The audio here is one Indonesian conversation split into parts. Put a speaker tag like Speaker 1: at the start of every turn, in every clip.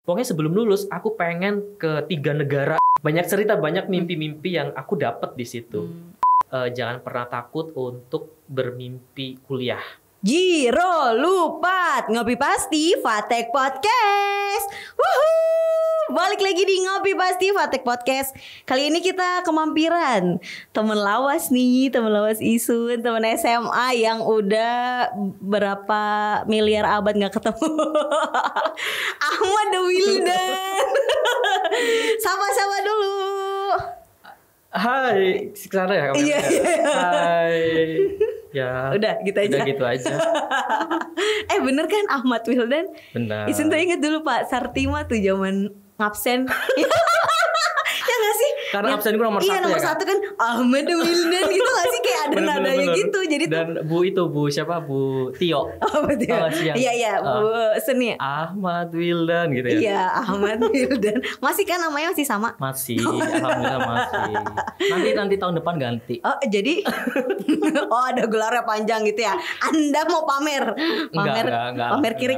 Speaker 1: Pokoknya sebelum lulus aku pengen ke 3 negara. Banyak cerita, banyak mimpi-mimpi yang aku dapat di situ. Jangan pernah takut untuk bermimpi kuliah.
Speaker 2: Jiro lupa ngopi pasti Fatek Podcast. Woohoo! Balik lagi di Ngopi Pasti Fatek Podcast. Kali ini kita kemampiran temen lawas nih, temen lawas Isun, temen SMA yang udah berapa miliar abad gak ketemu. Ahmad Wildan. Sapa-sapa dulu.
Speaker 1: Hai, sekarang ya kamu.
Speaker 2: Iya.
Speaker 1: Hai. Ya.
Speaker 2: Udah gitu aja.
Speaker 1: Udah gitu aja.
Speaker 2: Bener kan Ahmad Wildan?
Speaker 1: Benar.
Speaker 2: Isun tuh inget dulu Pak Sartima tuh zaman ngabsen. Ya gak sih?
Speaker 1: Karena absen gue nomor 1
Speaker 2: iya, nomor
Speaker 1: ya,
Speaker 2: 1 kan Ahmad Wildan gitu gak sih? Kayak ada nadanya gitu. Jadi
Speaker 1: dan
Speaker 2: tuh
Speaker 1: Bu siapa? Bu Tio.
Speaker 2: Oh betul. Iya, Bu Seni.
Speaker 1: Ahmad Wildan gitu ya.
Speaker 2: Iya, Ahmad Wildan. Masih kan namanya masih sama?
Speaker 1: Masih, alhamdulillah masih. Nanti tahun depan ganti.
Speaker 2: Oh, jadi oh ada gelarnya panjang gitu ya. Anda mau pamer?
Speaker 1: Enggak.
Speaker 2: Pamer kiri.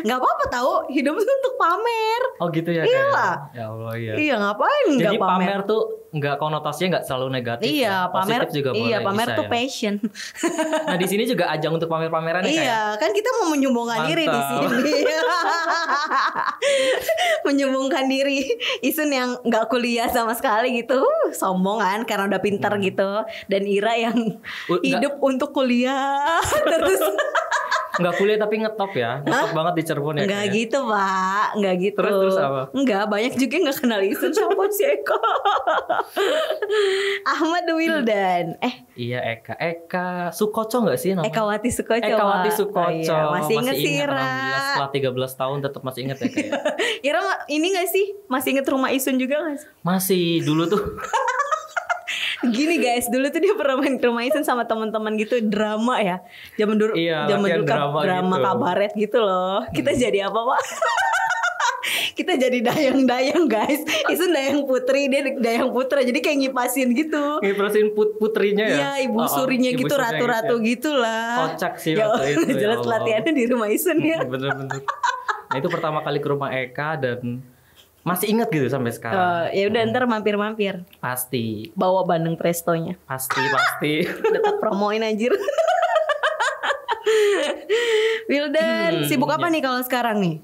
Speaker 2: Enggak apa-apa tahu, hidup itu untuk pamer.
Speaker 1: Oh gitu ya.
Speaker 2: Iyalah.
Speaker 1: Ya Allah ya.
Speaker 2: Iya, ngapain enggak
Speaker 1: jadi
Speaker 2: pamer?
Speaker 1: Pamer tuh enggak, konotasinya enggak selalu negatif.
Speaker 2: Iya,
Speaker 1: ya.
Speaker 2: pamer
Speaker 1: juga
Speaker 2: iya,
Speaker 1: boleh,
Speaker 2: pamer
Speaker 1: bisa,
Speaker 2: tuh
Speaker 1: ya.
Speaker 2: passion.
Speaker 1: Nah, di sini juga ajang untuk pamer-pameran ya.
Speaker 2: Iya, kan kita mau menyombongkan diri di sini. Menyombongkan diri. Isun yang enggak kuliah sama sekali gitu. Sombong kan karena udah pintar gitu. Dan Ira yang hidup untuk kuliah terus.
Speaker 1: Enggak kuliah tapi ngetop ya. Ngetop banget di Cirebon ya.
Speaker 2: Enggak gitu Pak. Enggak gitu.
Speaker 1: Terus apa?
Speaker 2: Enggak, banyak juga yang gak kenal Isun. Siapa sih Eka? Ahmad Wildan.
Speaker 1: Iya, Eka Sukoco gak sih namanya?
Speaker 2: Ekawati Sukoco.
Speaker 1: Ekawati Sukoco.
Speaker 2: Iya, masih inget sih Ira.
Speaker 1: Alhamdulillah setelah 13 tahun tetap masih inget ya kayak.
Speaker 2: Ira ini gak sih? Masih inget rumah Isun juga gak sih?
Speaker 1: Masih dulu tuh.
Speaker 2: Gini guys, dulu tuh dia pernah main ke rumah Isun sama teman-teman gitu, drama ya. Zaman dulu,
Speaker 1: iya,
Speaker 2: zaman dulu drama
Speaker 1: gitu.
Speaker 2: kabaret gitu loh. Kita jadi apa Pak? Kita jadi dayang-dayang guys. Isun dayang putri, dia dayang putra. Jadi kayak ngipasin gitu.
Speaker 1: Ngipasin putrinya ya?
Speaker 2: Iya, ibu surinya gitu, ratu-ratu gitu lah.
Speaker 1: Kocak sih
Speaker 2: ya,
Speaker 1: waktu itu.
Speaker 2: Jelas latihannya di rumah Isun ya.
Speaker 1: Bener-bener. Nah itu pertama kali ke rumah Eka dan masih ingat gitu sampai sekarang.
Speaker 2: Ya udah ntar mampir-mampir.
Speaker 1: Pasti.
Speaker 2: Bawa Bandeng Prestonya.
Speaker 1: Pasti.
Speaker 2: Tetap promoin anjir. Wildan, sibuk apa nih kalau sekarang nih?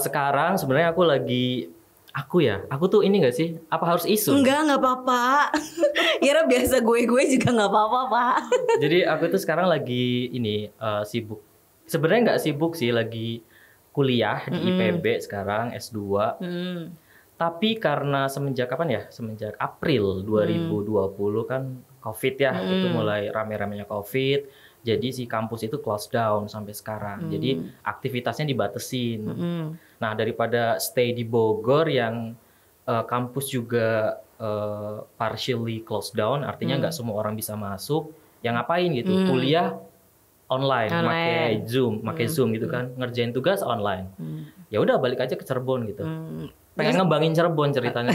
Speaker 1: Sekarang sebenarnya aku tuh ini gak sih? Apa harus isu?
Speaker 2: Enggak apa-apa. Ira biasa gue juga gak apa-apa Pak.
Speaker 1: Jadi aku tuh sekarang lagi ini sibuk. Sebenarnya nggak sibuk sih, lagi kuliah di IPB sekarang S2. Tapi karena semenjak kapan ya? Semenjak April 2020 kan Covid ya. Itu mulai rame-ramenya Covid. Jadi si kampus itu close down sampai sekarang. Jadi aktivitasnya dibatesin. Nah, daripada stay di Bogor yang kampus juga partially closed down, artinya nggak semua orang bisa masuk. Yang ngapain gitu? Kuliah online. Pakai Zoom gitu kan, ngerjain tugas online. Ya udah balik aja ke Cirebon gitu. Pengen ngembangin Cirebon ceritanya.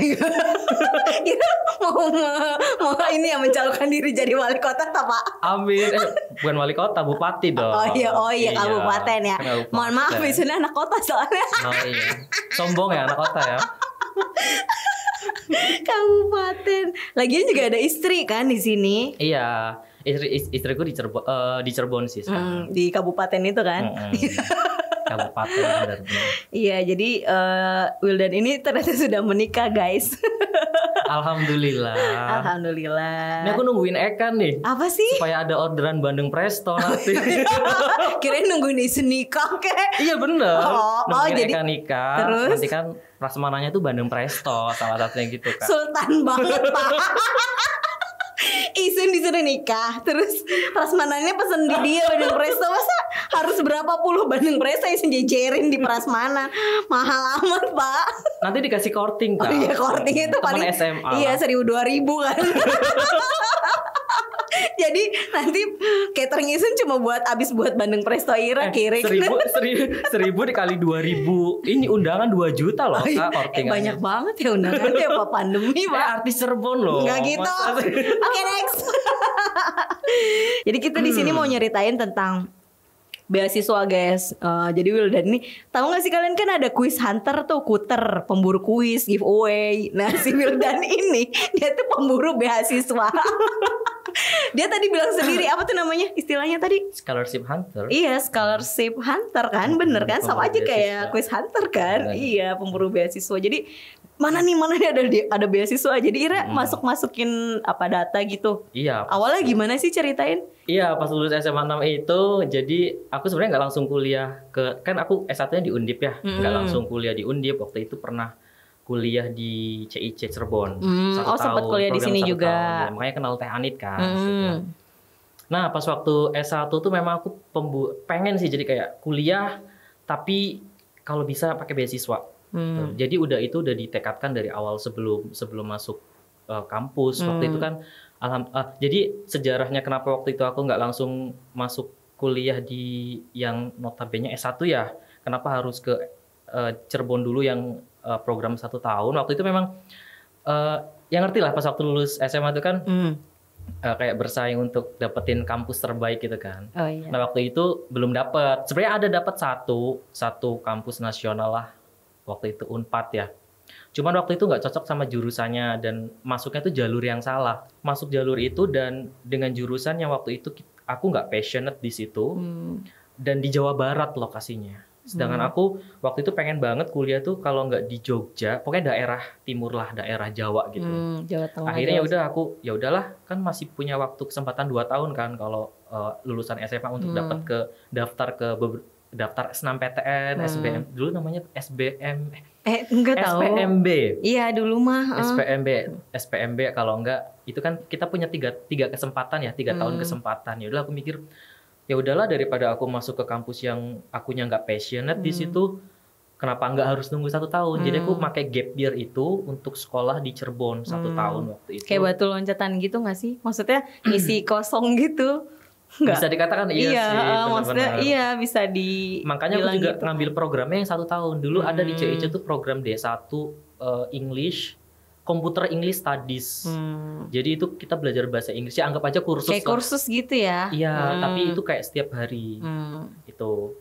Speaker 2: mau ini yang mencalonkan diri jadi wali kota Pak?
Speaker 1: Amin. Bukan wali kota, bupati dong.
Speaker 2: Oh iya kabupaten ya.
Speaker 1: Kabupaten.
Speaker 2: Mohon maaf, Isunnya anak kota soalnya.
Speaker 1: Oh iya. Sombong ya anak kota ya.
Speaker 2: Kabupaten. Lagian juga ada istri kan di sini.
Speaker 1: Iya. Istriku di Cirebon sih sekarang.
Speaker 2: Di kabupaten itu kan.
Speaker 1: Kabupaten benar.
Speaker 2: Iya, jadi Wildan ini ternyata sudah menikah guys.
Speaker 1: Alhamdulillah. Ini aku nungguin Eka nih.
Speaker 2: Apa sih?
Speaker 1: Supaya ada orderan Bandeng Presto nanti.
Speaker 2: Kirain nungguin Isun nikah kek.
Speaker 1: Iya bener. Nungguin
Speaker 2: jadi
Speaker 1: Eka nikah.
Speaker 2: Terus?
Speaker 1: Nanti kan prasmananya tuh Bandeng Presto, salah satunya gitu kan.
Speaker 2: Sultan banget Pak. Isun disuruh nikah, terus prasmanannya pesen di dia Bandeng Presto. Masa harus berapa puluh Bandeng Presto Isun jejerin di prasmanan? Mahal amat Pak.
Speaker 1: Nanti dikasih korting kan?
Speaker 2: Oh iya, korting itu paling
Speaker 1: SMA.
Speaker 2: Iya 1.000-2.000 kan. Jadi nanti catering Isun cuma habis buat Bandeng Presto Ira kirim.
Speaker 1: 1.000 dikali 2.000. Ini undangan 2 juta loh Kak, kortingannya.
Speaker 2: Banyak banget ya undangannya apa pandemi Pak.
Speaker 1: Artis Cirebon loh.
Speaker 2: Enggak gitu. Oke, next. Jadi kita di sini mau nyeritain tentang beasiswa guys. Jadi Wildan ini tahu nggak sih kalian kan ada quiz hunter tuh, Kuter, pemburu kuis, giveaway. Nah si Wildan ini dia tuh pemburu beasiswa. Dia tadi bilang sendiri apa tuh namanya istilahnya tadi?
Speaker 1: Scholarship hunter.
Speaker 2: Iya, scholarship hunter kan, bener kan? Sama aja kayak quiz hunter kan? Iya, pemburu beasiswa. Jadi mana nih ada beasiswa. Jadi Ira masukin apa data gitu.
Speaker 1: Iya.
Speaker 2: Awalnya gimana sih ceritain?
Speaker 1: Iya, pas lulus SMA 6 itu, jadi aku sebenarnya nggak langsung kuliah kan aku S1-nya di Undip ya, nggak langsung kuliah di Undip. Waktu itu pernah kuliah di CIC Cirebon.
Speaker 2: Sempat kuliah di sini juga.
Speaker 1: Ya, makanya kenal Teh Anit kan. Nah, pas waktu S1 tuh memang aku pengen sih jadi kayak kuliah, tapi kalau bisa pakai beasiswa. Jadi udah ditekadkan dari awal sebelum masuk kampus. Waktu itu kan jadi sejarahnya kenapa waktu itu aku nggak langsung masuk kuliah di yang notabene S1 ya. Kenapa harus ke Cirebon dulu yang program 1 tahun. Waktu itu memang yang ngerti lah pas waktu lulus SMA itu kan kayak bersaing untuk dapetin kampus terbaik gitu kan.
Speaker 2: Oh, iya.
Speaker 1: Nah waktu itu belum dapet. Sebenarnya ada dapat satu kampus nasional lah. Waktu itu Unpad ya. Cuman waktu itu nggak cocok sama jurusannya dan masuknya tuh jalur yang salah. Masuk jalur itu dan dengan jurusan yang waktu itu aku nggak passionate di situ. Dan di Jawa Barat lokasinya. Sedangkan aku waktu itu pengen banget kuliah tuh kalau nggak di Jogja, pokoknya daerah timur lah, daerah Jawa gitu.
Speaker 2: Jawa Tengah.
Speaker 1: Akhirnya ya udahlah, kan masih punya waktu kesempatan 2 tahun kan kalau lulusan SMA untuk dapat ke daftar SNMPTN, SBM, dulu namanya SBM.
Speaker 2: Enggak tahu.
Speaker 1: SPMB.
Speaker 2: Iya, dulu mah.
Speaker 1: SPMB kalau enggak itu kan kita punya tiga kesempatan ya, 3 tahun kesempatan. Ya udah aku mikir ya udahlah daripada aku masuk ke kampus yang akunya nggak passionate di situ, kenapa nggak harus nunggu 1 tahun? Jadi aku pakai gap year itu untuk sekolah di Cirebon 1 tahun waktu itu.
Speaker 2: Kayak batu loncatan gitu nggak sih? Maksudnya isi kosong gitu? Nggak.
Speaker 1: Bisa dikatakan iya sih.
Speaker 2: Maksudnya iya bisa di.
Speaker 1: Makanya aku juga
Speaker 2: gitu,
Speaker 1: ngambil programnya yang 1 tahun. Dulu ada di CIC tuh program D1 English. Computer English Studies. Jadi itu kita belajar bahasa Inggris. Ya anggap aja kursus.
Speaker 2: Kayak kursus gitu ya?
Speaker 1: Iya, tapi itu kayak setiap hari. Itu.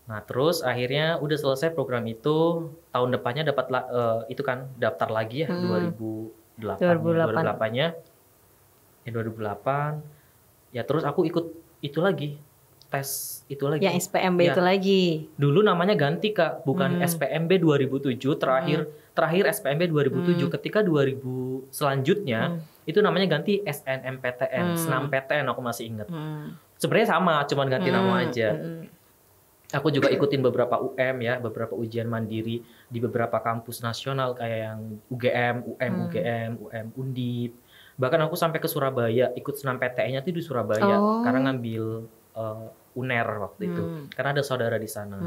Speaker 1: Nah terus akhirnya udah selesai program itu. Tahun depannya dapat itu kan daftar lagi ya 2008-nya. Ya 2008. Ya terus aku ikut itu lagi. Tes itu lagi.
Speaker 2: Yang SPMB itu lagi.
Speaker 1: Dulu namanya ganti Kak, bukan SPMB 2007 terakhir SPMB 2007 ketika 2000 selanjutnya itu namanya ganti SNMPTN, SNMPTN aku masih ingat. Sebenarnya sama, cuman ganti nama aja. Aku juga ikutin beberapa UM ya, beberapa ujian mandiri di beberapa kampus nasional kayak yang UGM, UM Undip. Bahkan aku sampai ke Surabaya, ikut SNMPTN-nya tuh di Surabaya karena ngambil UNER waktu itu. Karena ada saudara di sana.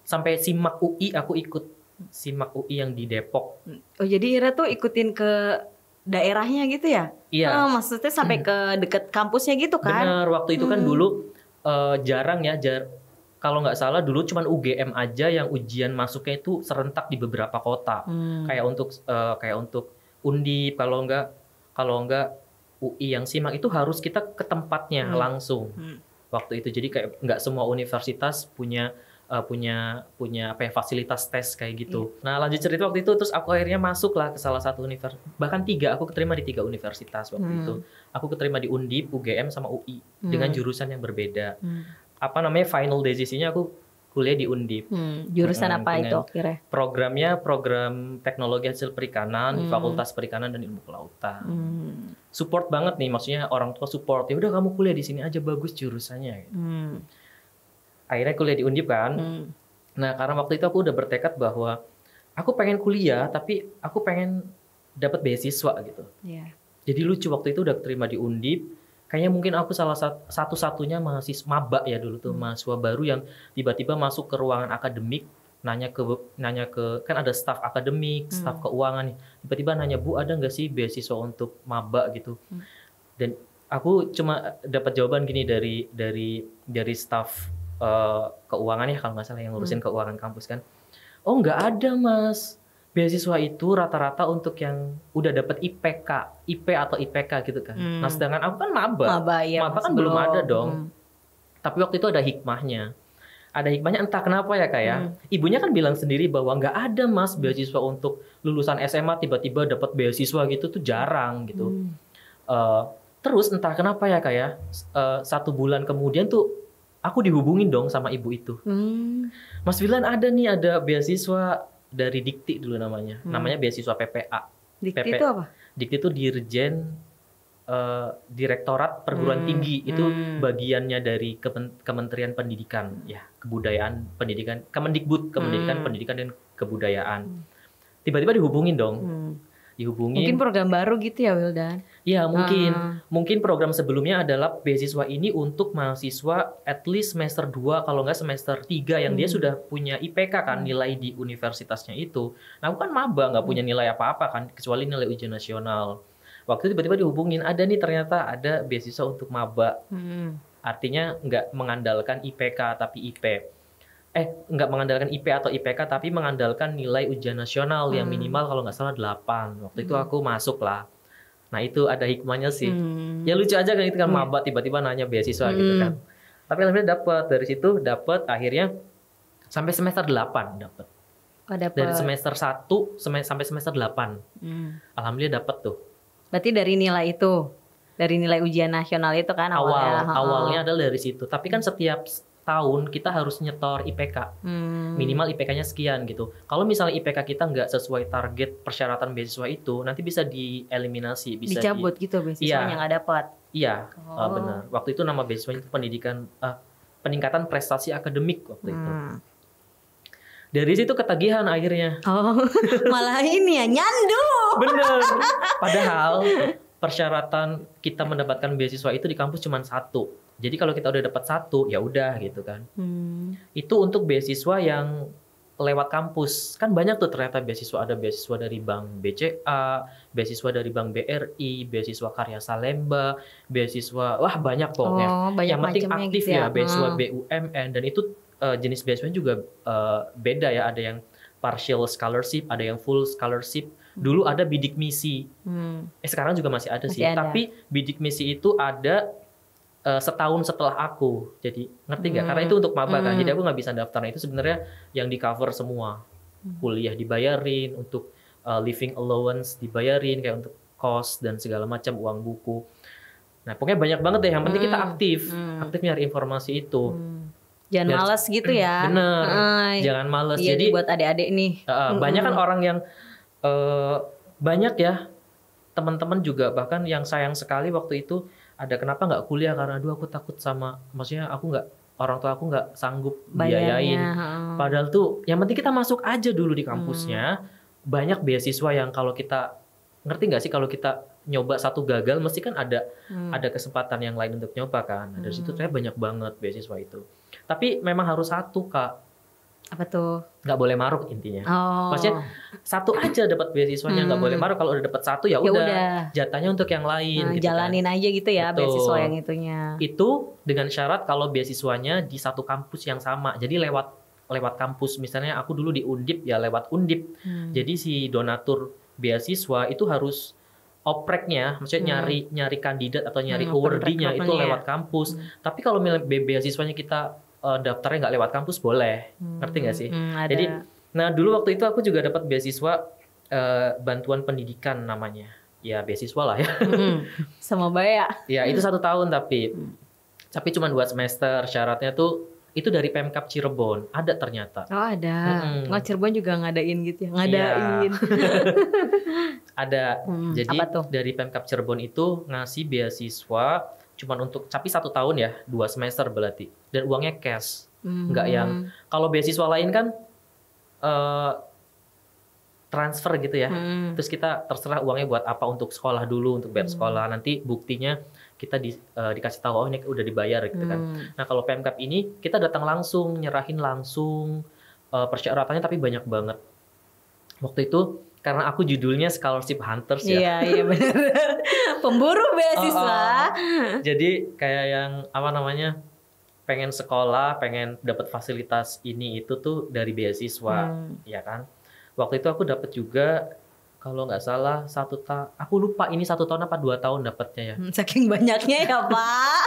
Speaker 1: Sampai SIMAK UI aku ikut. SIMAK UI yang di Depok. Oh
Speaker 2: jadi Ira tuh ikutin ke daerahnya gitu ya?
Speaker 1: Iya.
Speaker 2: Maksudnya sampai ke deket kampusnya gitu kan?
Speaker 1: Bener, waktu itu kan dulu jarang ya. Kalau nggak salah dulu cuman UGM aja yang ujian masuknya itu serentak di beberapa kota. Kayak untuk Undip, kalau nggak UI yang SIMAK itu harus kita ke tempatnya langsung. Waktu itu jadi kayak nggak semua universitas punya apa ya, fasilitas tes kayak gitu. Nah lanjut cerita waktu itu terus aku akhirnya masuk lah ke salah satu universitas, bahkan 3, aku keterima di 3 universitas waktu itu. Aku keterima di Undip, UGM sama UI dengan jurusan yang berbeda. Apa namanya, final decision-nya aku kuliah di Undip.
Speaker 2: Jurusan apa itu kira?
Speaker 1: Programnya program teknologi hasil perikanan di Fakultas Perikanan dan Ilmu Kelautan. Support banget nih, maksudnya orang tua support. Ya udah kamu kuliah di sini aja, bagus jurusannya. Gitu. Akhirnya kuliah di Undip kan. Nah karena waktu itu aku udah bertekad bahwa aku pengen kuliah tapi aku pengen dapat beasiswa gitu. Jadi lucu, waktu itu udah terima di Undip. Kayaknya mungkin aku salah satu-satunya mahasiswa maba ya dulu tuh, mahasiswa baru yang tiba-tiba masuk ke ruangan akademik, nanya ke kan ada staf akademik, staf keuangan nih. Tiba-tiba nanya, "Bu, ada nggak sih beasiswa untuk maba gitu?" Dan aku cuma dapat jawaban gini dari staf keuangan ya kalau nggak salah yang ngurusin keuangan kampus kan. "Oh nggak ada Mas, beasiswa itu rata-rata untuk yang udah dapat IP atau IPK gitu kan." Nah sedangkan aku kan maba
Speaker 2: ya,
Speaker 1: kan belum ada dong. Tapi waktu itu ada hikmahnya. Ada hikmahnya entah kenapa ya Kak ya. Ibunya kan bilang sendiri bahwa nggak ada Mas beasiswa untuk lulusan SMA tiba-tiba dapat beasiswa gitu tuh jarang gitu. Terus entah kenapa ya Kak ya. 1 bulan kemudian tuh aku dihubungin dong sama ibu itu. Mas Willan ada beasiswa dari Dikti dulu namanya. Namanya beasiswa PPA.
Speaker 2: Dikti itu apa?
Speaker 1: Dikti itu Dirjen Direktorat Perguruan Tinggi, itu bagiannya dari Kementerian Pendidikan, ya, Kebudayaan, Pendidikan, Kemendikbud, Pendidikan dan Kebudayaan. Tiba-tiba dihubungin dong. Dihubungin.
Speaker 2: Mungkin program baru gitu ya Wildan?
Speaker 1: Ya mungkin. Mungkin program sebelumnya adalah beasiswa ini untuk mahasiswa at least semester 2, kalau nggak semester 3 yang dia sudah punya IPK kan, nilai di universitasnya itu. Nah aku kan maba, nggak punya nilai apa-apa kan, kecuali nilai ujian nasional. Waktu itu tiba-tiba dihubungin, ternyata ada beasiswa untuk maba. Artinya nggak mengandalkan IPK tapi IP. Nggak mengandalkan IP atau IPK tapi mengandalkan nilai ujian nasional yang minimal kalau nggak salah 8. Waktu itu aku masuk lah. Nah itu ada hikmahnya sih. Ya lucu aja kan, itu kan maba tiba-tiba nanya beasiswa gitu kan. Tapi alhamdulillah dapat, dari situ dapat, akhirnya sampai semester 8 dapat. Dari semester 1 sampai semester 8. Alhamdulillah dapat tuh.
Speaker 2: Berarti dari nilai itu, dari nilai ujian nasional itu kan
Speaker 1: awalnya adalah dari situ. Tapi kan setiap tahun kita harus nyetor IPK, minimal IPK-nya sekian gitu. Kalau misalnya IPK kita nggak sesuai target persyaratan beasiswa itu, nanti bisa dieliminasi, bisa
Speaker 2: dicabut gitu beasiswanya nggak dapat.
Speaker 1: Iya, benar. Waktu itu nama beasiswanya itu peningkatan prestasi akademik waktu itu. Dari situ ketagihan akhirnya.
Speaker 2: Malah ini ya nyandu.
Speaker 1: Bener. Padahal persyaratan kita mendapatkan beasiswa itu di kampus cuma 1. Jadi kalau kita udah dapat 1, ya udah gitu kan. Itu untuk beasiswa yang lewat kampus. Kan banyak tuh ternyata beasiswa, ada beasiswa dari Bank BCA, beasiswa dari Bank BRI, beasiswa Karya Salemba, beasiswa banyak pokoknya. Yang penting aktif gitu ya, beasiswa BUMN, dan itu jenis beasiswa juga beda ya, ada yang partial scholarship, ada yang full scholarship. Dulu ada bidik misi, sekarang juga masih ada sih. Tapi bidik misi itu ada setahun setelah aku, jadi ngerti nggak? Karena itu untuk maba kan, jadi aku nggak bisa daftar. Nah, itu sebenarnya yang di cover semua, kuliah dibayarin, untuk living allowance dibayarin, kayak untuk kos dan segala macam, uang buku. Nah pokoknya banyak banget deh. Yang penting kita aktif nyari informasi itu.
Speaker 2: Jangan males gitu ya.
Speaker 1: Bener, jangan males.
Speaker 2: Iya, jadi buat adik-adik nih.
Speaker 1: Banyak kan orang yang banyak ya, teman-teman juga bahkan yang sayang sekali waktu itu ada kenapa nggak kuliah, karena aduh aku takut sama, maksudnya orang tua aku nggak sanggup biayain. Padahal tuh yang penting kita masuk aja dulu di kampusnya. Banyak beasiswa yang kalau kita, ngerti nggak sih, kalau kita nyoba satu gagal mesti kan ada kesempatan yang lain untuk nyoba kan. Dari situ saya banyak banget beasiswa itu. Tapi memang harus 1 Kak.
Speaker 2: Apa tuh?
Speaker 1: Nggak boleh maruk intinya. Maksudnya 1 aja dapat beasiswanya, nggak boleh maruk. Kalau udah dapat 1 ya udah, jatahnya untuk yang lain. Gitu
Speaker 2: jalanin
Speaker 1: kan.
Speaker 2: aja gitu ya. Betul. Beasiswa yang itunya.
Speaker 1: Itu dengan syarat kalau beasiswanya di satu kampus yang sama. Jadi lewat kampus. Misalnya aku dulu di Undip ya lewat Undip. Jadi si donatur beasiswa itu harus opreknya, maksudnya nyari kandidat atau nyari awardee-nya itu lewat kampus. Tapi kalau beasiswanya kita daftarnya nggak lewat kampus boleh, ngerti nggak sih? Jadi, nah dulu waktu itu aku juga dapat beasiswa bantuan pendidikan namanya, ya beasiswa lah ya.
Speaker 2: Sama ya?
Speaker 1: Ya itu 1 tahun tapi cuma 2 semester. Syaratnya tuh itu dari Pemkab Cirebon, ada ternyata.
Speaker 2: Oh ada, Cirebon juga ngadain gitu ya? Ngadain.
Speaker 1: Ada, jadi dari Pemkab Cirebon itu ngasih beasiswa cuman untuk, tapi 1 tahun ya, 2 semester berarti, dan uangnya cash, nggak yang kalau beasiswa lain kan transfer gitu ya, terus kita terserah uangnya buat apa, untuk sekolah dulu, untuk bayar sekolah, nanti buktinya kita dikasih tahu, oh ini udah dibayar gitu kan. Nah kalau Pemkab ini kita datang langsung, nyerahin langsung, persyaratannya tapi banyak banget. Waktu itu karena aku judulnya Scholarship Hunters ya.
Speaker 2: Iya benar. Pemburu beasiswa.
Speaker 1: Jadi kayak yang pengen sekolah, pengen dapat fasilitas ini itu tuh dari beasiswa, ya kan. Waktu itu aku dapat juga, kalau nggak salah aku lupa ini 1 tahun apa 2 tahun dapatnya ya.
Speaker 2: Saking banyaknya ya Pak.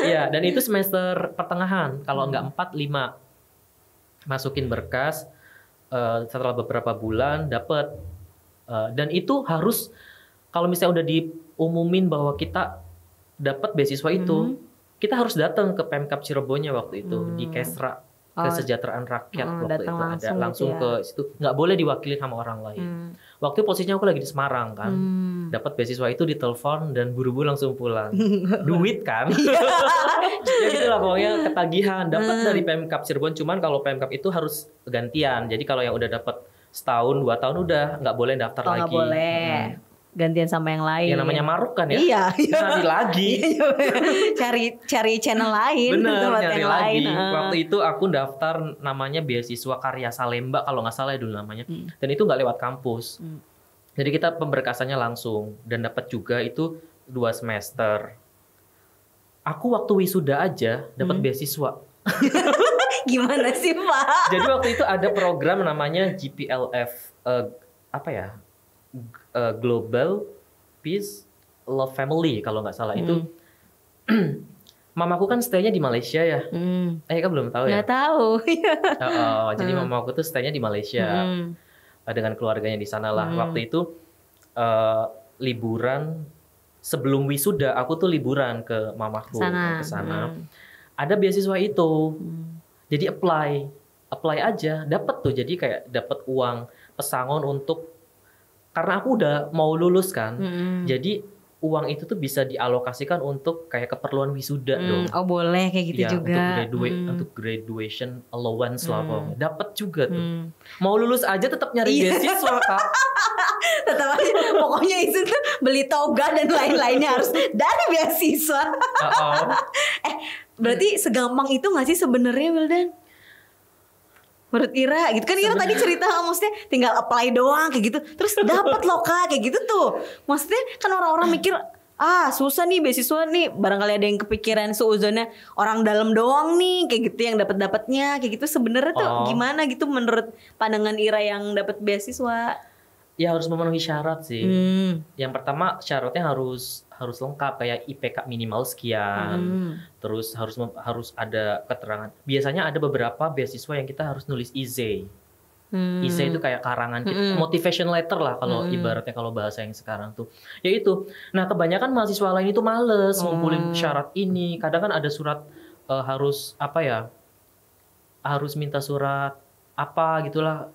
Speaker 1: Iya, dan itu semester pertengahan. Kalau nggak 4, 5 masukin berkas. Setelah beberapa bulan dapat. Dan itu harus kalau misalnya udah diumumin bahwa kita dapat beasiswa itu, kita harus datang ke Pemkab Cirebonnya waktu itu di Kesra. Kesejahteraan Rakyat waktu itu ada langsung
Speaker 2: gitu ya.
Speaker 1: ke situ, nggak boleh diwakili sama orang lain. Waktu itu posisinya aku lagi di Semarang kan, dapat beasiswa itu ditelepon dan buru-buru langsung pulang. Duit kan, ya gitulah pokoknya ketagihan. Dapat dari Pemkab Cirebon, cuman kalau Pemkab itu harus gantian. Jadi kalau yang udah dapat setahun 2 tahun udah nggak boleh daftar lagi.
Speaker 2: Nggak boleh. Gantian sama yang lain.
Speaker 1: Ya namanya maruk kan ya.
Speaker 2: Iya.
Speaker 1: Cari lagi.
Speaker 2: cari channel lain.
Speaker 1: Bener, nyari lagi.
Speaker 2: Lain.
Speaker 1: Waktu itu aku daftar namanya beasiswa Karya Salemba kalau nggak salah ya dulu namanya. Dan itu nggak lewat kampus. Jadi kita pemberkasannya langsung dan dapat juga itu 2 semester. Aku waktu wisuda aja dapat beasiswa.
Speaker 2: Gimana sih Pak?
Speaker 1: Jadi waktu itu ada program namanya GPLF, Global Peace Love Family kalau nggak salah itu. Mamaku kan stay-nya di Malaysia ya. Kan belum tahu ya?
Speaker 2: Nggak tahu.
Speaker 1: Jadi mamaku tuh stay-nya di Malaysia dengan keluarganya di sana lah. Waktu itu liburan sebelum wisuda aku tuh liburan ke mamaku ke sana. Ada beasiswa itu. Jadi apply aja, dapat tuh. Jadi kayak dapat uang pesangon untuk, karena aku udah mau lulus kan. Jadi uang itu tuh bisa dialokasikan untuk kayak keperluan wisuda dong.
Speaker 2: Oh boleh kayak gitu
Speaker 1: ya,
Speaker 2: juga.
Speaker 1: Untuk graduation allowance lah pokoknya. Dapat juga tuh. Mau lulus aja tetap nyari beasiswa Kak.
Speaker 2: Tetap aja. Pokoknya itu tuh beli toga dan lain-lainnya harus dari beasiswa. Berarti segampang itu nggak sih sebenarnya Wildan? Menurut Ira gitu kan, Ira tadi cerita maksudnya tinggal apply doang kayak gitu, terus dapat loh Kak kayak gitu tuh. Maksudnya kan orang-orang mikir susah nih beasiswa nih, barangkali ada yang kepikiran seuzonnya orang dalam doang nih kayak gitu yang dapat-dapatnya kayak gitu. Sebenarnya tuh gimana gitu menurut pandangan Ira yang dapat beasiswa?
Speaker 1: Ya harus memenuhi syarat sih. Yang pertama syaratnya harus lengkap kayak IPK minimal sekian. Terus harus ada keterangan. Biasanya ada beberapa beasiswa yang kita harus nulis essay. Essay itu kayak karangan kita, motivation letter lah kalau ibaratnya kalau bahasa yang sekarang tuh. Ya itu. Nah, kebanyakan mahasiswa lain itu males ngumpulin syarat ini. Kadang kan ada surat harus harus minta surat apa gitulah.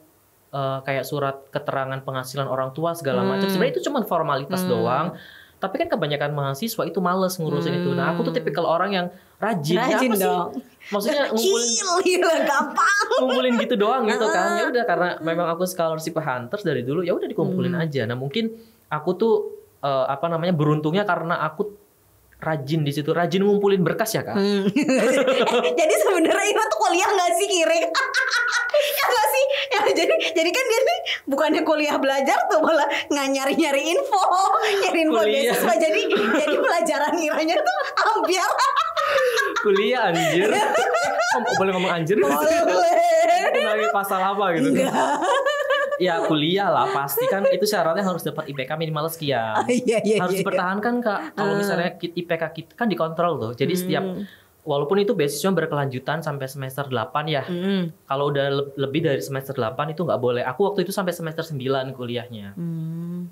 Speaker 1: Kayak surat keterangan penghasilan orang tua segala macam. Sebenarnya itu cuma formalitas doang. Tapi kan kebanyakan mahasiswa itu males ngurusin itu. Nah, aku tuh tipikal orang yang rajin dong. Maksudnya ngumpulin gitu doang gitu kan. Ya udah, karena memang aku scholarship Hunters dari dulu, ya udah dikumpulin aja. Nah, mungkin aku tuh beruntungnya karena aku rajin di situ, rajin ngumpulin berkas ya Kak.
Speaker 2: Jadi sebenarnya Ira tuh kuliah nggak sih Kiring? Ya nggak sih? Ya, jadi kan dia nih bukannya kuliah belajar tuh, malah nyari info beasiswa. Jadi pelajaran Iranya tuh ambiar.
Speaker 1: Kuliah anjir. Boleh ngomong anjir?
Speaker 2: Boleh.
Speaker 1: Lagi pasal apa gitu? Ya kuliah lah pasti kan, itu syaratnya harus dapat IPK minimal sekian. Harus dipertahankan Kak. Kalau misalnya IPK kita kan dikontrol tuh. Jadi setiap, walaupun itu beasiswa berkelanjutan sampai semester 8 ya. Kalau udah lebih dari semester 8 itu nggak boleh. Aku waktu itu sampai semester 9 kuliahnya.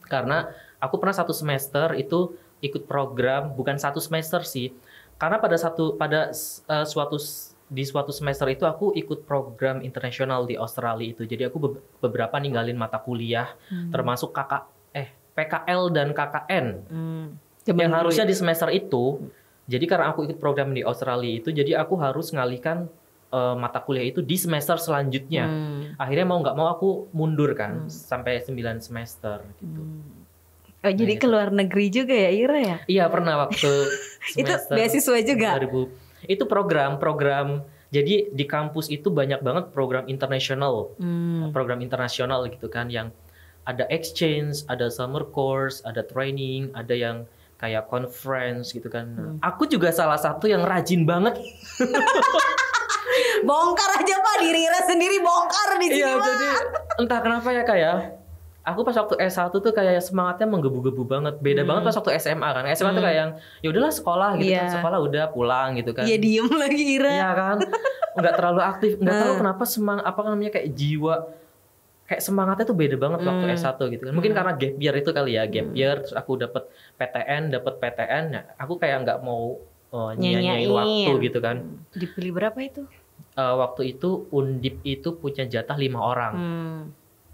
Speaker 1: Karena aku pernah 1 semester itu ikut program, bukan 1 semester sih. Karena di suatu semester itu aku ikut program internasional di Australia itu. Jadi aku beberapa ninggalin mata kuliah, termasuk PKL dan KKN. Yang harusnya di semester itu. Jadi karena aku ikut program di Australia itu, jadi aku harus ngalihkan mata kuliah itu di semester selanjutnya. Akhirnya mau nggak mau aku mundur kan, sampai 9 semester gitu.
Speaker 2: Jadi ke luar negeri juga ya Ira ya?
Speaker 1: Iya pernah waktu semester
Speaker 2: itu beasiswa juga?
Speaker 1: 2000. Itu program. Jadi di kampus itu banyak banget program internasional. Program internasional gitu kan, yang ada exchange, ada summer course, ada training, ada yang kayak conference gitu kan. Aku juga salah satu yang rajin banget.
Speaker 2: Bongkar aja Pak, diri Ira sendiri bongkar di sini.
Speaker 1: Iya, jadi entah kenapa ya Kak ya. aku pas waktu S1 tuh kayak semangatnya menggebu-gebu banget. Beda banget pas waktu SMA kan. SMA tuh kayak yang ya udahlah sekolah gitu kan. Sekolah udah pulang gitu kan.
Speaker 2: Iya diem lagi Ira.
Speaker 1: Iya kan. Enggak terlalu aktif, enggak tahu kenapa apa namanya kayak jiwa kayak semangatnya tuh beda banget waktu S1 gitu kan. Mungkin karena gap year itu kali ya, gap year terus aku dapat PTN, ya aku kayak nggak mau nyanyain waktu gitu kan.
Speaker 2: Dipilih berapa itu?
Speaker 1: Waktu itu Undip itu punya jatah 5 orang.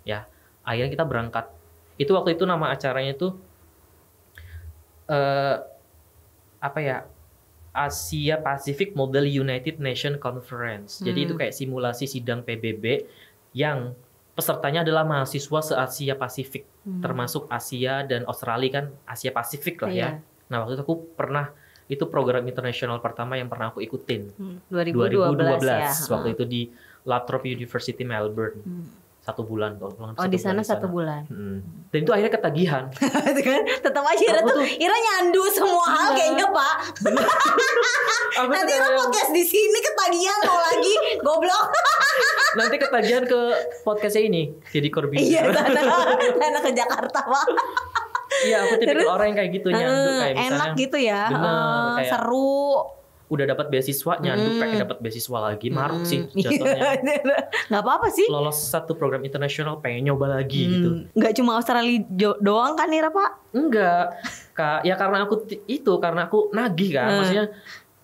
Speaker 1: Ya. Akhirnya kita berangkat. Itu waktu itu nama acaranya itu apa ya? Asia Pacific Model United Nation Conference. Jadi itu kayak simulasi sidang PBB yang pesertanya adalah mahasiswa se-Asia Pasifik, termasuk Asia dan Australia kan Asia Pasifik lah ya. Nah waktu itu aku pernah, itu program internasional pertama yang pernah aku ikutin. 2012 ya. Waktu itu di La Trobe University Melbourne. 1 bulan
Speaker 2: di sana 1 bulan.
Speaker 1: Dan itu akhirnya ketagihan.
Speaker 2: Tetap aja Ira nyandu semua hal kayaknya Pak. Nanti Ira podcast di sini ketagihan mau lagi goblok.
Speaker 1: Nanti ketagihan ke podcastnya ini jadi Corbin.
Speaker 2: Iya, tanah ke Jakarta Pak.
Speaker 1: Iya, aku tipikal orang yang kayak gitu nyandu kayak misalnya.
Speaker 2: Enak gitu ya.
Speaker 1: Bener, kayak
Speaker 2: seru.
Speaker 1: Udah dapat beasiswa nyandu pengen dapat beasiswa lagi, maruk sih jatuhnya.
Speaker 2: Nggak apa-apa sih.
Speaker 1: Lolos 1 program internasional pengen nyoba lagi gitu.
Speaker 2: Nggak cuma Australia doang kan Ira Pak?
Speaker 1: Enggak, Kak. Ya karena aku karena aku nagih kan. Maksudnya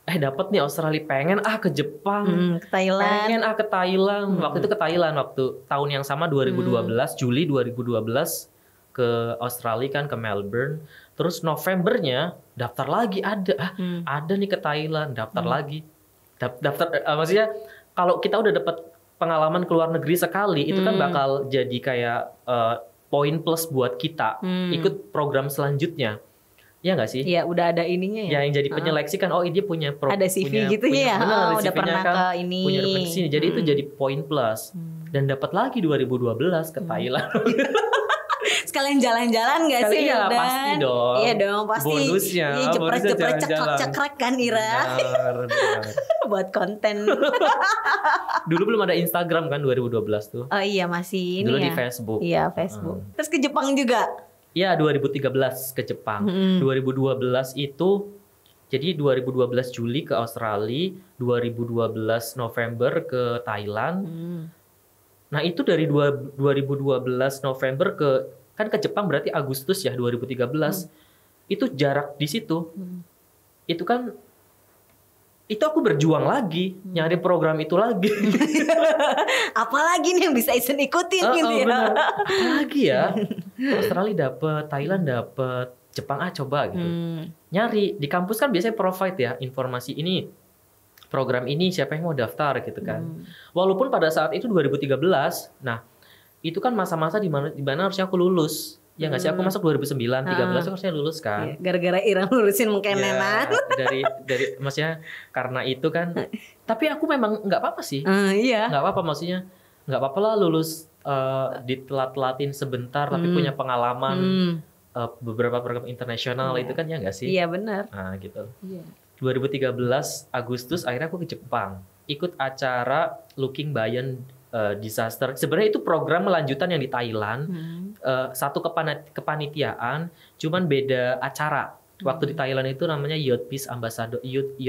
Speaker 1: dapat nih Australia, pengen ke Jepang,
Speaker 2: ke Thailand.
Speaker 1: Pengen ke Thailand. Waktu itu ke Thailand waktu tahun yang sama 2012, Juli 2012 ke Australia kan, ke Melbourne. Terus Novembernya daftar lagi ada nih ke Thailand, daftar lagi. Daftar maksudnya kalau kita udah dapat pengalaman ke luar negeri sekali itu kan bakal jadi kayak poin plus buat kita ikut program selanjutnya. Ya nggak sih?
Speaker 2: Iya, udah ada ininya ya.
Speaker 1: Ya yang jadi penyeleksi kan dia punya
Speaker 2: ada CV gitu ya.
Speaker 1: Benar,
Speaker 2: udah pernah
Speaker 1: kan,
Speaker 2: ke ini.
Speaker 1: Punya referensi. Jadi itu jadi poin plus. Dan dapat lagi 2012 ke Thailand.
Speaker 2: Sekalian jalan-jalan gak sih?
Speaker 1: Iya, pasti dong.
Speaker 2: Iya dong, pasti.
Speaker 1: Bonusnya.
Speaker 2: Iya, jeprek-jeprek cekrek-cekrek kan Ira.
Speaker 1: Benar.
Speaker 2: Buat konten.
Speaker 1: Dulu belum ada Instagram kan 2012 tuh.
Speaker 2: Oh iya, masih ini
Speaker 1: dulu
Speaker 2: ya.
Speaker 1: Di Facebook.
Speaker 2: Iya, Facebook. Terus ke Jepang juga?
Speaker 1: Iya, 2013 ke Jepang. 2012 itu, jadi 2012 Juli ke Australia, 2012 November ke Thailand. Nah itu dari 2012 November kan ke Jepang berarti Agustus ya 2013. Itu jarak di situ. Itu kan itu aku berjuang lagi nyari program itu lagi.
Speaker 2: Apalagi nih yang bisa Isen ikutin gitu ya.
Speaker 1: Bener. Apalagi ya. Australia dapet, Thailand dapet, Jepang coba gitu. Nyari di kampus kan biasanya provide ya informasi ini. Program ini siapa yang mau daftar gitu kan. Walaupun pada saat itu 2013, nah itu kan masa-masa di mana harusnya aku lulus. Ya nggak sih, aku masuk 2009, 13 harusnya lulus kan.
Speaker 2: Gara-gara Ira lurusin mungkin
Speaker 1: ya, dari maksudnya karena itu kan. Tapi aku memang nggak apa-apa sih.
Speaker 2: Iya.
Speaker 1: Nggak apa-apa, maksudnya nggak apa-apa lah lulus ditelat-telatin sebentar tapi punya pengalaman beberapa program internasional itu kan ya nggak sih?
Speaker 2: Iya benar.
Speaker 1: Nah gitu. Iya. 2013 Agustus akhirnya aku ke Jepang, ikut acara Looking Beyond Disaster. Sebenarnya itu program melanjutan yang di Thailand, satu kepanitiaan, cuman beda acara. Waktu di Thailand itu namanya Youth Peace Ambassador, Youth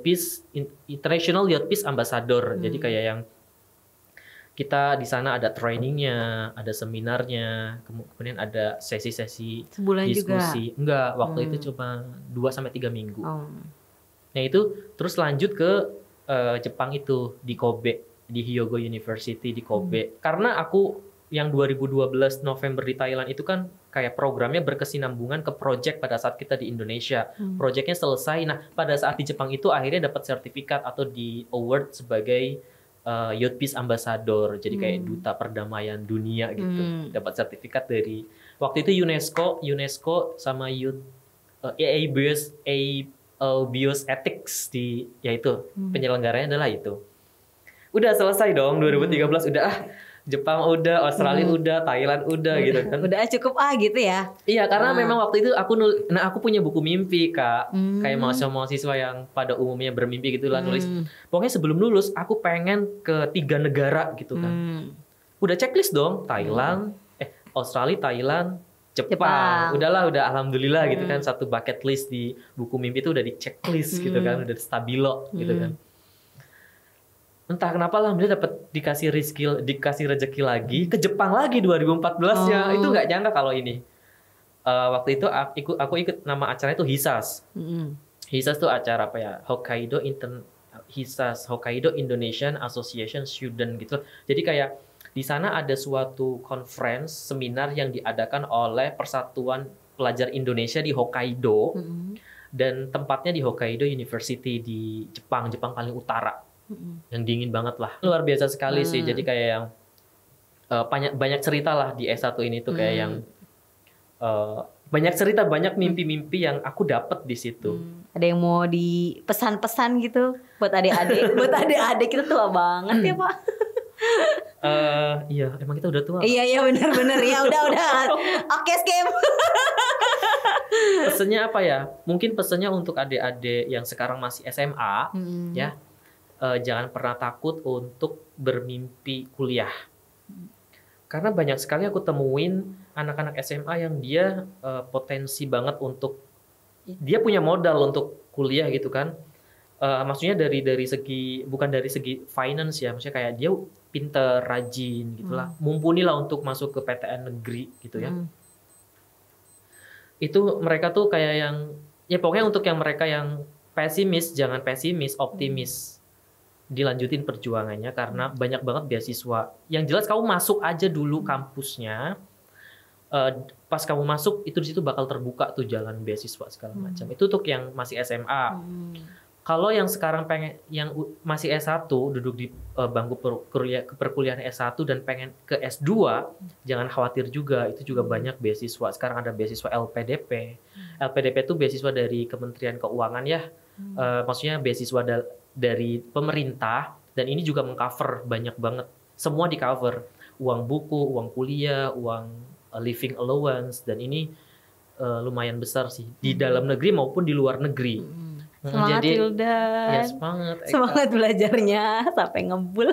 Speaker 1: Peace International Youth Peace Ambassador. Jadi kayak yang kita di sana ada trainingnya, ada seminarnya, kemudian ada sesi-sesi
Speaker 2: sebulan
Speaker 1: diskusi.
Speaker 2: Juga?
Speaker 1: Enggak, waktu itu cuma 2-3 minggu. Nah itu terus lanjut ke Jepang itu di Kobe, di Hyogo University di Kobe. Karena aku yang 2012 November di Thailand itu kan kayak programnya berkesinambungan ke project pada saat kita di Indonesia. Projectnya selesai. Nah pada saat di Jepang itu akhirnya dapat sertifikat atau di award sebagai Youth Peace Ambassador, jadi kayak duta perdamaian dunia gitu. Dapat sertifikat dari waktu itu UNESCO sama Youth Bios Ethics yaitu penyelenggaranya adalah itu. Udah selesai dong 2013 udah Jepang udah, Australia udah, Thailand udah gitu kan.
Speaker 2: Udah cukup gitu ya.
Speaker 1: Iya, karena memang waktu itu aku punya buku mimpi, Kak. Kayak mahasiswa yang pada umumnya bermimpi gitu lah nulis. Pokoknya sebelum lulus aku pengen ke 3 negara gitu kan. udah checklist dong, Thailand, Australia, Thailand, Jepang. Udah alhamdulillah gitu kan, satu bucket list di buku mimpi itu udah di checklist gitu kan, udah stabilo gitu kan. Entah kenapa alhamdulillah dikasih rezeki lagi ke Jepang lagi 2014-nya. Itu nggak nyangka kalau ini. Waktu itu aku ikut, nama acaranya itu HISAS. HISAS tuh acara apa ya? HISAS, Hokkaido Indonesian Association Student gitu. Jadi kayak di sana ada suatu conference, seminar yang diadakan oleh Persatuan Pelajar Indonesia di Hokkaido. Dan tempatnya di Hokkaido University di Jepang paling utara. Yang dingin banget lah. Luar biasa sekali sih. Jadi kayak yang banyak cerita lah di S1 ini tuh kayak yang banyak cerita, banyak mimpi-mimpi yang aku dapat di situ.
Speaker 2: Ada yang mau dipesan-pesan gitu buat adik-adik? Buat adik-adik kita tua banget ya Pak.
Speaker 1: Iya, emang kita udah tua.
Speaker 2: Iya benar. Ya udah. Oke, skip.
Speaker 1: Pesannya apa ya? Mungkin pesannya untuk adik-adik yang sekarang masih SMA, ya, jangan pernah takut untuk bermimpi kuliah. Karena banyak sekali aku temuin anak-anak SMA yang dia potensi banget untuk, dia punya modal untuk kuliah gitu kan. Maksudnya dari segi, bukan dari segi finance ya, maksudnya kayak dia pinter, rajin gitulah, mumpuni lah untuk masuk ke PTN negeri gitu ya. Itu mereka tuh kayak yang, ya pokoknya untuk yang mereka yang pesimis, jangan pesimis, optimis. Dilanjutin perjuangannya karena banyak banget beasiswa. Yang jelas kamu masuk aja dulu kampusnya. Pas kamu masuk itu di situ bakal terbuka tuh jalan beasiswa segala macam. Itu untuk yang masih SMA. Kalau yang sekarang yang masih S1 duduk di bangku perkuliahan S1 dan pengen ke S2, jangan khawatir juga, itu juga banyak beasiswa. Sekarang ada beasiswa LPDP. LPDP itu beasiswa dari Kementerian Keuangan ya. Maksudnya beasiswa dari pemerintah, dan ini juga mengcover banyak banget. Semua di cover. Uang buku, uang kuliah, uang living allowance, dan ini lumayan besar sih di dalam negeri maupun di luar negeri.
Speaker 2: Semangat Wildan.
Speaker 1: Ya semangat Eka.
Speaker 2: Semangat belajarnya sampai ngebul.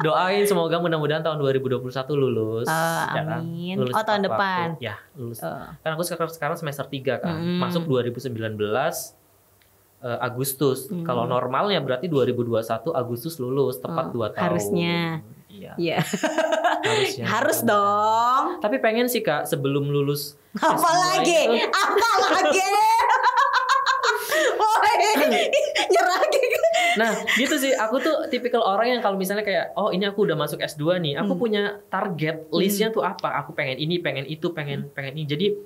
Speaker 1: Doain semoga mudah-mudahan tahun 2021 lulus.
Speaker 2: Ya kan? Amin. Lulus tahun depan.
Speaker 1: Ya, lulus. Karena aku sekarang semester 3 kan. Masuk 2019 Agustus. Kalau normalnya berarti 2021 Agustus lulus, tepat 2 tahun.
Speaker 2: Harusnya.
Speaker 1: Iya. Harusnya.
Speaker 2: Harus dong.
Speaker 1: Tapi pengen sih Kak sebelum lulus.
Speaker 2: Apalagi? Nyerah gitu.
Speaker 1: Nah gitu sih, aku tuh tipikal orang yang kalau misalnya kayak, oh ini aku udah masuk S2 nih, aku punya target listnya tuh apa, aku pengen ini, pengen itu, pengen ini. Jadi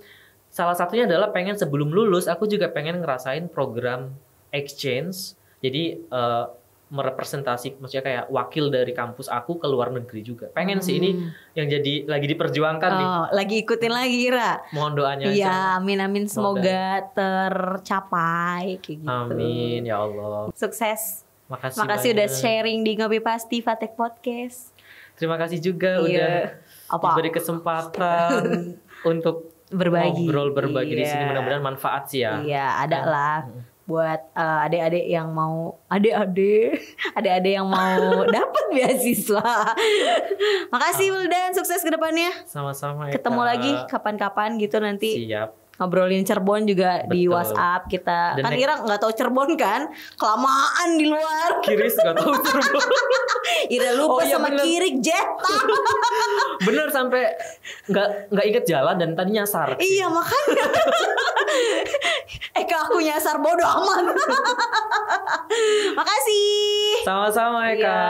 Speaker 1: salah satunya adalah pengen sebelum lulus aku juga pengen ngerasain program exchange. Jadi merepresentasi, maksudnya kayak wakil dari kampus aku ke luar negeri juga. Pengen sih, ini yang jadi lagi diperjuangkan nih.
Speaker 2: Lagi ikutin lagi Ra.
Speaker 1: Mohon doanya aja.
Speaker 2: Iya, amin. Semoga tercapai kayak gitu.
Speaker 1: Amin ya Allah.
Speaker 2: Sukses.
Speaker 1: Makasih
Speaker 2: udah sharing di Ngopi Pasti Fatek Podcast.
Speaker 1: Terima kasih juga udah diberi kesempatan untuk berbagi di sini. Mudah-mudahan manfaat sih ya.
Speaker 2: Iya, ada lah. Buat adik-adik yang mau adik-adik yang mau dapat beasiswa. Makasih Wildan, sukses ke depannya.
Speaker 1: Sama-sama.
Speaker 2: Ketemu lagi kapan-kapan gitu nanti.
Speaker 1: Siap.
Speaker 2: Ngobrolin Cirebon juga. Betul. Di WhatsApp kita. Dan kan Ira nggak tahu Cirebon kan, kelamaan di luar.
Speaker 1: Kiris nggak tahu Cirebon.
Speaker 2: Ira lupa sama bener. Kirik Jeta.
Speaker 1: Bener, sampai nggak inget jalan dan tadi nyasar.
Speaker 2: Iya makanya. Eka aku nyasar, bodoh amat. Makasih.
Speaker 1: Sama-sama Eka.
Speaker 2: Ya.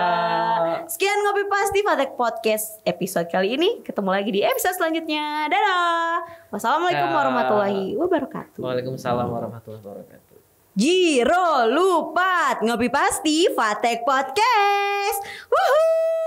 Speaker 2: Sekian Ngopi Pasti Fatek Podcast episode kali ini. Ketemu lagi di episode selanjutnya. Dadah. Wassalamualaikum warahmatullahi wabarakatuh.
Speaker 1: Waalaikumsalam warahmatullahi wabarakatuh.
Speaker 2: Jiro lupa Ngopi Pasti Fatek Podcast. Woohoo.